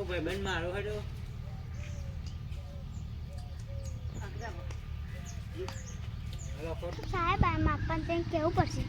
ભાઈબંધ મારો હેડો સાહેબ આ માપન તેને કેવું પડશે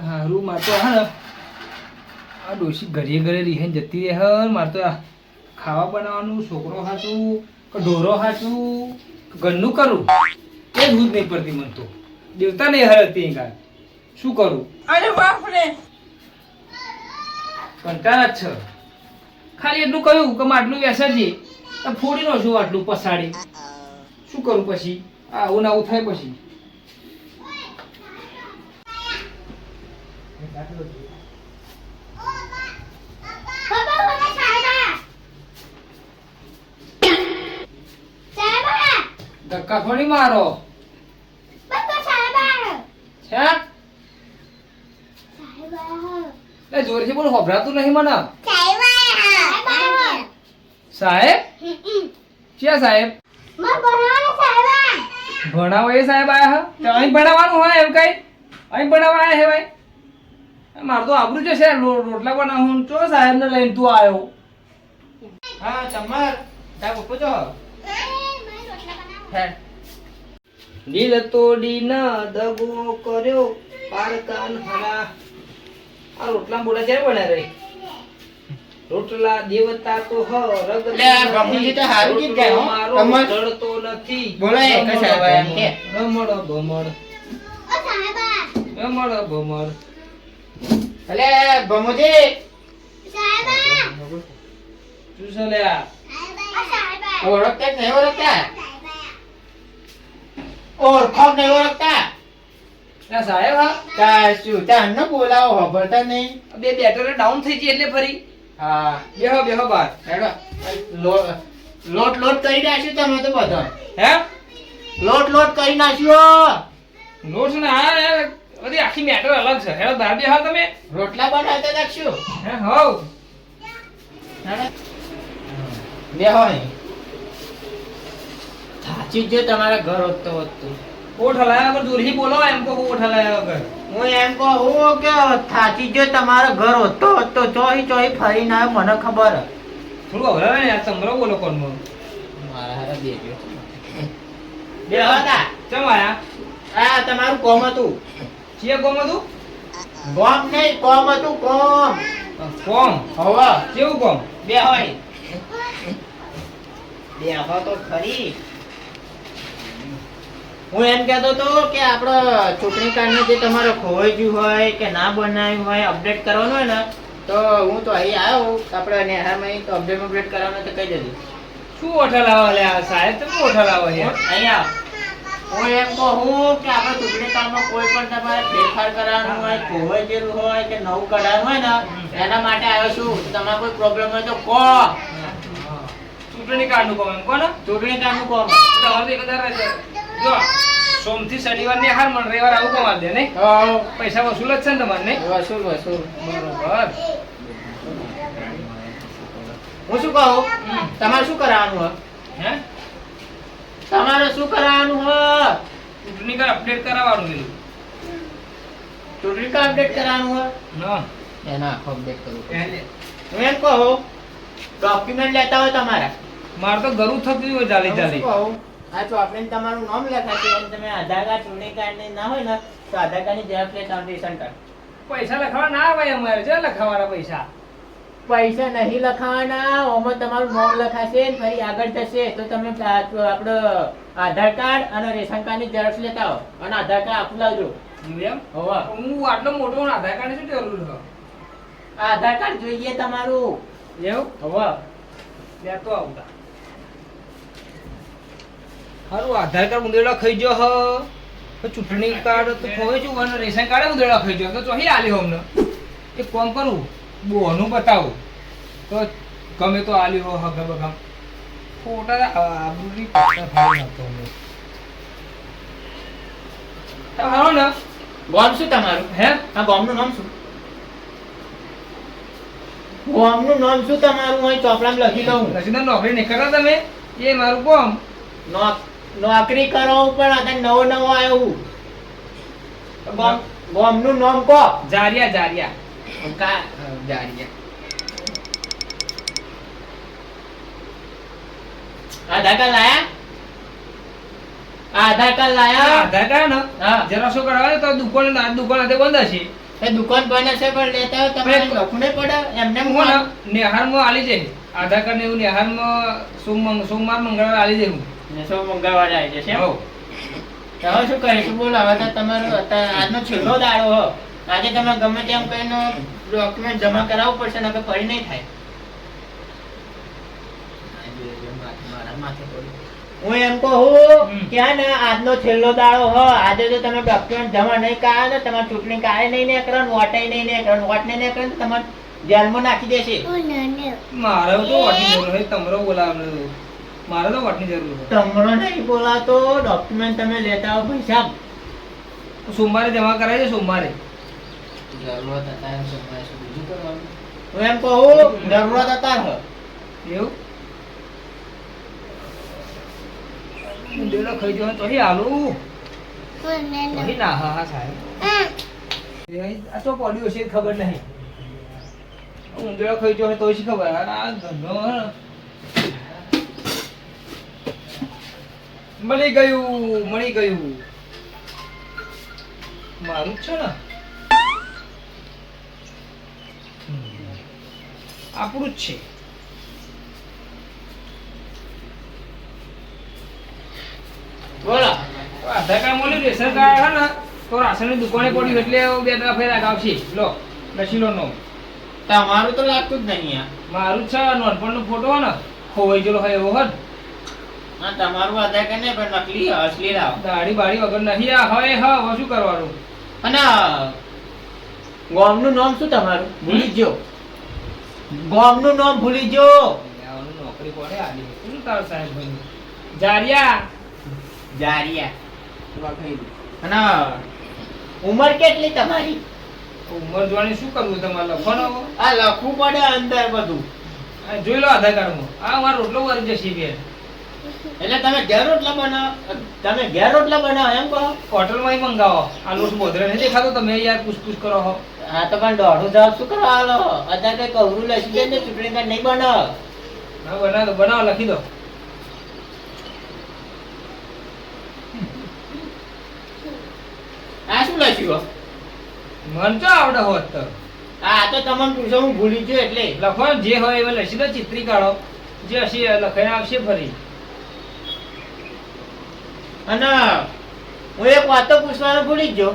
હારું માર તો હા આ ડોશી ઘરે ઘરે રીહેન જતી રહે માર તો આ ખાવા બનાવવાનું છોકરો હાચું કે ઢોરો હાચું ઘરનું કરું એ જ નહીં પડતી મને તો દેવતા નહીં હરતી ગાય શું કરું અરે બાપ રે કંટાળા જ છે ખાલી એટલું કહ્યું કે માટલું વેસરજી તો ફોડી નો છું આટલું પસાડી શું કરું પછી આવું ને આવું થાય પછી ધક્કા થોડી મારો છે જોરથી બોલ હોભરાતું નહીં મને સાહેબ ક્યાં સાહેબ ભણાવો એ સાહેબ આયા હે અહીં ભણાવવાનું હોય એમ કઈ અહીં ભણાવવા આયા હે ભાઈ મારે તો આબરૂ છે રોટલા બનાવું ચો સાહેબ ને લઈને તું આવ્યો હા ચમર સાહેબ ઉભો છો દિલ તોડી ના દગો કર્યો પારકાન હરા આ રોટલા બોડા ક્યારે બને રહી રોટલા દેવતા તો હ રગ લે ગમુજી તો હારું ગીત ગાય હો કમર ચડતો નથી બોલો એક સાહેબ એમ કે રમડ ભમડ રમડ ભમડ અલે ગમુજી શું છે લ્યા ઓળખતા જ નહીં ઓળખતા ઓળખો નહીં ઓળખતા ના સાહેબ હા તા શું તા ન બોલાવો ખબરતા નહીં બે બેટર ડાઉન થઈ ગઈ એટલે ફરી હા બેહો બેહો બાર હેડો લોટ કરી નાખ્યું તમે તો બધો હે લોટ કરી નાખ્યો નોટ્સ ને હા યાર બધી આખી મેટર અલગ છે હેડો બાર બેહો તમે રોટલા બનાવતા નાખશું હે હોવ બેહો નહીં સાચી જો તમારા ઘર હોતો કોઠ હલાયા વગર દૂરથી બોલો એમ કો કોઠ હલાયા વગર હું એમ કહું કે થાચી જો તમારા ઘર હોતો ચોહી ફરીને આવ્યો મને ખબર થોડું અવરાવે ને યાર સમરો બોલો કોણ મારા હારા બેજો બેહો તા ચમ આયા આ તમારું કોમ હતું ચિયા કોમ હતું કોમ નહીં કોમ હતું કોમ કોમ હવે કેવું કોમ બેહો બેહો તો ખરી હું એમ કહેતો હતો કે આપણો ચૂંટણી કાર્ડને જે તમારે ખોવાઈ ગયું હોય કે ના બનાવ્યું હોય અપડેટ કરવાનું હોય ને તો હું તો અહીં આવ્યો આપણે નેહારમાં તો અપડેટ કરવાનું તો કહી દેજો શું ઓઠા લાવો લે આ સાહેબ તમે ઓઠા લાવો યાર અહીંયા હું એમ કહું કે આપણે ચૂંટણી કાર્ડમાં કોઈ પણ તમારે ફેરફાર કરવાનું હોય ખોવાઈ ગયેલું હોય કે નવું કઢાવવાનું હોય ને એના માટે આવ્યો છું તમારે કોઈ પ્રોબ્લેમ હોય તો કહો ચૂંટણી કાર્ડનું કોમ એમ કોને ચૂંટણી કાર્ડનું કહો તમારે તો 1000 જો સોમથી શનિવાર ને હાર મન રવિવાર આવું કમાલ દે ને પૈસા વસૂલ જ છે ને તમારે ને વસૂલ બરોબર હું શું કહું તમારે શું કરાવવાનું હે તમારે શું કરાવવાનું હોય ચૂંટણી કાર્ડ અપડેટ કરાવવાનું કીધું ચૂંટણી કાર્ડ અપડેટ કરાવવાનું હોય ના એના આખો અપડેટ કરવું પહેલે હું એમ કહું ડોક્યુમેન્ટ લેતા હોય તમારા માર તો ગરું થતું હોય ચાલી હું ચાલી શું કહું આ ચોકલેટ તમારું નામ લખાશે અને તમે આધાર કાર્ડ ચૂંટણી કાર્ડ ને ના હોય ને તો આધાર કાર્ડ ની ઝેરોક્ષ લેતા આવો રેશન કાર્ડ પૈસા લખાવા ના આવે અમારે છે લખાવાના પૈસા પૈસા નહીં લખાવાના ઓમાં તમારું નામ લખાશે ને ફરી આગળ જશે તો તમે આપણો આધાર કાર્ડ અને રેશન કાર્ડ ની ઝેરોક્ષ લેતા આવો અને આધાર કાર્ડ આપું લાવજો એમ હોવા હું આટલો મોટો આધાર કાર્ડ શું જરૂર છે આધાર કાર્ડ જોઈએ તમારું એવું હોવા લેતો આવતા હારું આધાર કાર્ડ ઉંદેડા ખાઈ ગયો હ તો ચૂંટણી કાર્ડ તો ખોઈ છું અને રેશન કાર્ડ ઉંદેડા ખાઈ ગયો તો ચોહી આલી અમને એક કામ કરું બોનું બતાવું તો ગમે તો આલી હો હગા બગા ખોટા આબરૂની પત્તા ફાડી નાખતો અમે હાલો ને ગોમ શું તમારું? હે આ ગોમનું નામ શું? ગોમનું નામ શું તમારું? અહીં ચોપડામાં લખી દઉં. રસીદા નોકરી નહીં કરતા તમે એ મારું કોમ નોકરી કરો પણ અત્યારે નવો આવ્યો હું. ગોમનું નામ કહો. જારિયા જારિયા જારિયા. આધાર કાર્ડ લાયા? આધાર કાર્ડ લાયા? આધાર કાર્ડ ને હા. જરા શું કરાવે તો દુકાન આજે બંધ હશે એ દુકાન બંધ હશે પણ લેતા હોય તમારે લખવું નહીં પડે એમને હું ને નેહારમાં આલી જાય આધાર કાર્ડ ને એવું નેહારમાં સોમવાર મંગળવાર આલી જાય હું શું મંગાવવા આવી જશે હો. હવે શું કરીશું બોલો? હવે તો તમારો અત્યારે આજનો છેલ્લો દાડો હો. આજે તમે ગમે તેમ કહીને ડોક્યુમેન્ટ જમા કરાવવું પડશે ને ફરી નહીં થાય. હું એમ કહું કે આ ને આજનો છેલ્લો દાડો હો. આજે જો તમે ડોક્યુમેન્ટ જમા નહીં કરાવો ને તમારે ચૂંટણી કાર્ડ નહીં નીકળે વોટ નહીં નીકળે વોટ નહીં નીકળે તો તમારે જેલમાં નાખી દેશે. મારે તો વોટની જરૂર હોય તમરો બોલાવે મારે તો વોટની જરૂર હોય તમારો નહીં બોલાતો ડોક્યુમેન્ટ તમે લેતા હો પૈસા સોમવારે જમા કરાય છે સોમવારે જરૂરત હતા સોમવારે બીજું કરવાનું. હું એમ કહું જરૂરત હતા એવું ઊંધેડો ખાઈ જવાનું તો હાલું તો ના હા સાહેબ આ તો પડ્યું હશે ખબર નહીં ઊંધેડો ખાઈ જવાનું તો શી ખબર આ ધંધો મળી ગયું મારું જ છે ને આપણું જ છે બોલો. આધાર કાર્ડ મળ્યું રેશન કાર્ડ હે ને તો રાશનની દુકાને પડ્યું એટલે બે ત્રણ ફેરા આવશે લો લસી લો નો તમારું તો લાગતું જ નહીં. મારું છે નોટપણનો ફોટો હે ને ખોવાઈ ગયેલો હોય એવો હે હા તમારું આધાર કાર્ડ નહીં પણ નકલી અસલી લાવો. દાઢી બાડી વગર નહીં આ હવે હવે શું કરવાનું અને ગામનું નામ શું તમારું? ભૂલી જ જો. ગામનું નામ ભૂલી જો. આવવાનું નોકરી કોને આલી શું તાર સાહેબ ભાઈ જારિયા જારિયા. અને ઉંમર કેટલી તમારી? ઉંમર જોવાની શું કરવું તમારે લખવાનું આ લખવું પડે અંદર બધું. આ જોઈ લો આધાર કાર્ડમાં આ મારો રોટલો વરી જશે બેન એટલે તમે ઘેર રોટલા બનાવો એમ કહો? હોટલમાં મંગાવો આ લોટ બોધરે નહીં દેખાતો તમે યાર પૂછ કરો હો હા તો પણ દોઢું જવાબ શું કરવા આલો? અત્યારે કઈ કવરું લસી દે ને ચૂંટણી કાર્ડ નહીં બનાવ. ના બનાવો લખી દો આ શું લખ્યું? મન તો આવડે હોત તો આ તો તમને પૂછો હું ભૂલી ગયો એટલે. લખો ને જે હોય એ લસી દો ચિત્રી કાઢો જે હશે લખાઈને આવશે ફરી અને હું એક વાત તો પૂછવાનું ભૂલી જ ગયો.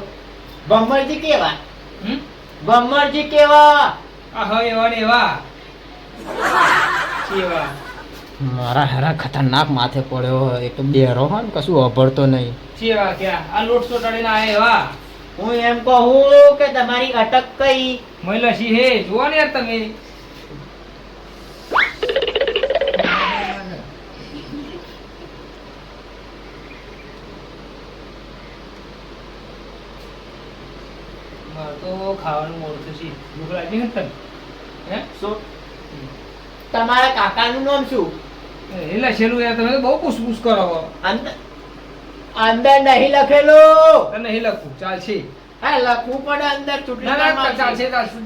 ભમરજી કેવા? ભમરજી કેવા? આ હવે એવા ને એવા કેવા મારા હેરા ખતરનાક માથે પડ્યો. એક તો બેરો હોય ને કશું અભળતો નહીં. કેવા ક્યાં આ લોટ ચોટાડીને આયા એવા હું એમ કહું કે તમારી અટક કઈ? મય લસી હે જુઓ ને યાર તમે મારે તો ખાવાનું મોડું થશે ભૂખ લાગી ને તને હે શું તમારા કાકાનું નામ શું? એ લસેલું યાર તમે બહુ પૂછપૂછ કરો છો. અંદર નહીં લખેલું. તને નહીં લખું ચાલશે હા લખવું પડે અંદર ચૂંટણી ના ના કાર્ડમાં ચાલશે ચાલશે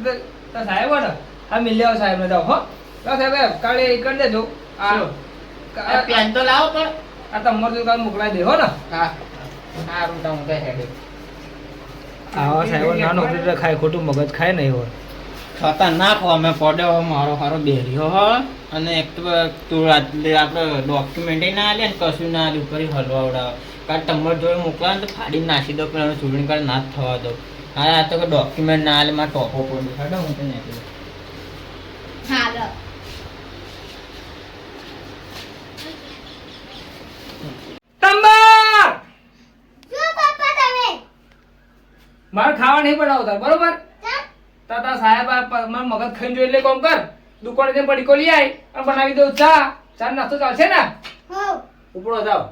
તા સાહેબ ને હા મિલ જાવ સાહેબ ને જાઓ હો જાઓ સાહેબ કાલે એ કરી દેજો આ પેન તો લાવો પણ. આ તમારે જો કાલ મોકલાઈ દે હો ને હા સારું તો હું કઈ હેડે. આવા સાહેબ ના નોકરી ખાય ખોટું મગજ ખાય નહીં હોય ખતરનાક હો અમે પડ્યો મારો હારો બેર્યો હો. અને એક તો તું આપણે ડોક્યુમેન્ટ ના આલે ને કશું ના આલે ઉપર હલવા ઉડાવે. કારણ તમારે જોડે મોકલાવે ને તો ફાડીને નાખી દો પણ ચૂંટણી કાર્ડ ના જ થવા દો. હા આ તો ડોક્યુમેન્ટ ના આલે મારે ટોપો પડ્યો હેડો હું તો નાખી દઉં. તંબાર મારે ખાવા નહીં બનાવતા બરોબર તાતા સાહેબ મારા મગજ ખાઈને જોઈ એટલે કોમ કર દુકાને જઈને પડીકો લઈ આય અને બનાવી દઉં ચા. ચા નાસ્તો ચાલશે ને? હો ઉપડો જાઓ.